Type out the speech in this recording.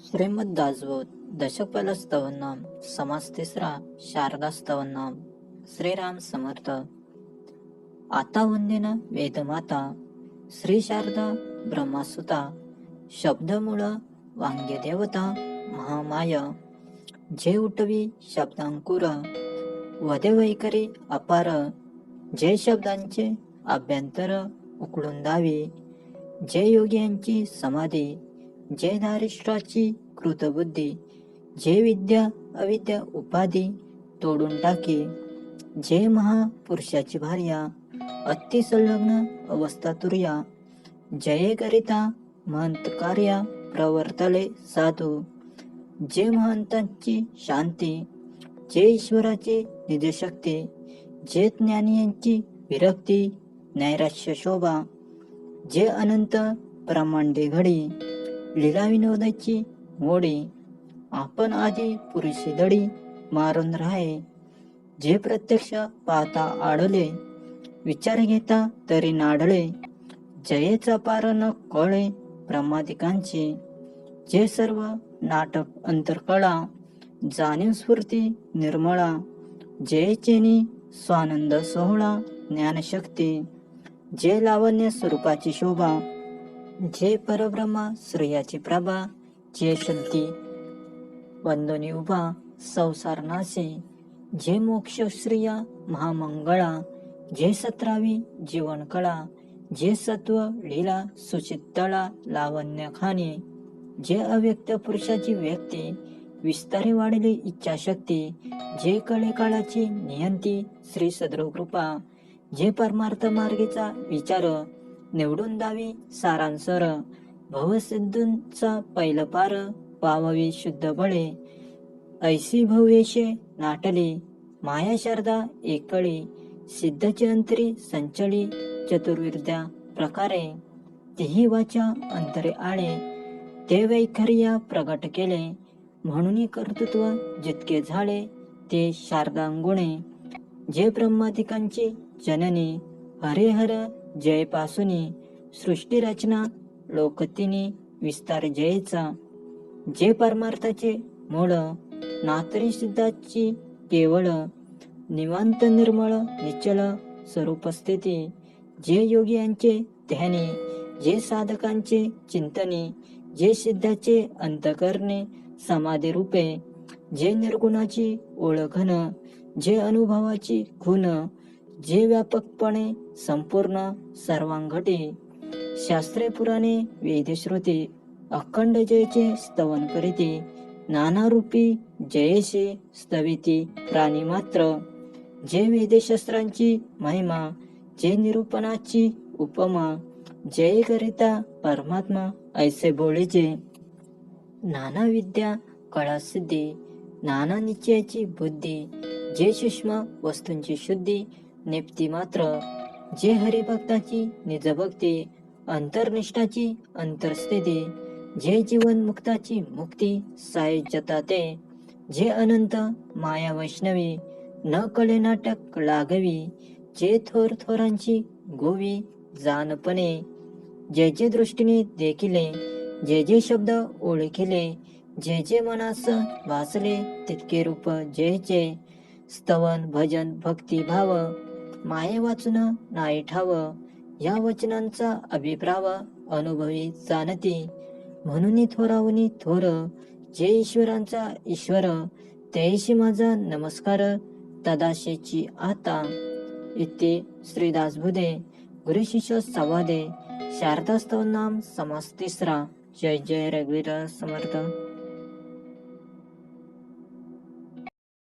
श्रीमद्दासबोध दशक पहिला स्तवनाम समास तिसरा शारदा स्तवनाम. श्रीराम समर्थ. आता वंदेन वेदमाता श्री शारदा ब्रह्मासुता शब्दमूळ वांग्य देवता महामाय जे उठवी शब्दांकुर वदे वैखरी अपार जे शब्दांचे अभ्यंतर उकळून दावी जे योग्यांची समाधी जे धारिष्ट्राची कृतबुद्धी जे विद्या अविद्या उपाधी तोडून टाके जे महापुरुषाची भार्या अति संलग्न अवस्था तुर्या जये करिता महंत कार्या प्रवर्तले साधू जे महंतांची शांती जे ईश्वराची निजशक्ती जे ज्ञानियांची विरक्ती नैराश्य शोभा जे अनंत ब्रह्मांडे घडी लीला विनोदाची मोडी आपण आधी पुरुषी दडी मारून राहे जे प्रत्यक्ष पाहता आडले विचार घेता तरी नाडले जयेचा पार न कळे ब्रह्मादिकांची जे सर्व नाटक अंतरकळा जाणीव स्फूर्ती निर्मळा जयचेनी स्वानंद सोहळा ज्ञानशक्ती जे लावण्य स्वरूपाची शोभा जे परब्रह्मा श्रेयाची प्रभा जे शुद्धी वंदनी उभा संसार नासे जे मोक्ष श्रिया महामंगळा जे 17वी जीवन कळा जे सत्व लीला सुचित्तळा लावण्य खाणे जे अव्यक्त पुरुषाची व्यक्ती विस्तारे वाढली इच्छाशक्ती जे कळे काळाची नियंती श्री सद्गुरु कृपा जे परमार्थ मार्गेचा विचार निवडून दावी सारांसर भवसिद्धूंचा पैल पार पाववी शुद्ध बळे ऐसी भव्येशे नाटली माया शारदा एकळी सिद्धची अंतरी संचळी चतुर्विद्या प्रकारे तेही वाचा अंतरे आळे ते वैखर्या प्रगट केले म्हणून कर्तृत्व जितके झाले ते शारदांगुणे जे ब्रह्मादिकांची जननी हरे हर जय पासुनी सृष्टी रचना लोकतिनी विस्तार जयचा जे परमार्थाचे मूळ नातरी सिद्धाची केवळ निवांत निर्मळ निश्चल स्वरूप स्थिती जे योगियांचे ध्यानी जे साधकांचे चिंतनी जे सिद्धाचे अंतकरणे समाधी रूपे जे निर्गुणाची ओळखन जे अनुभवाची खून जे व्यापकपणे संपूर्ण सर्वांगटी शास्त्रे पुराणे वेदश्रुती अखंड जयचे स्तवन करीती नाना रूपी जयेशे स्तविती प्राणी मात्र जे वेदशास्त्रांची महिमा जे निरूपणाची उपमा जय करिता परमात्मा ऐसे बोळीचे नाना विद्या कळा सिद्धी नाना निश्चयाची बुद्धी जे सूक्ष्म वस्तूंची शुद्धी नेप्ती मात्र जे हरिभक्ताची निजभक्ती अंतर्निष्ठाची अंतरस्थिती जे जीवन मुक्ताची मुक्ती सायुज्यता ते जे अनंत माया वैष्णवी न कळे नाटक लागवी जे थोर थोरांची गोवी जानपणे जे जे दृष्टीने देखिले जे जे शब्द ओळखिले जे जे मनास वाचले तितके रूप जयचे स्तवन भजन भक्ती भाव माये वाचून नाही ठाव या वचनांचा अभिप्राव अनुभवी जाणती म्हणून थोरावनी थोर जे ईश्वरांचा ईश्वर तेशी माझा नमस्कार तदाशेची आता. इथे श्रीदासबोधे गुरु शिष्य संवादे शारदा स्तवनाम समास तिसरा. जय जय रघुवीर समर्थ.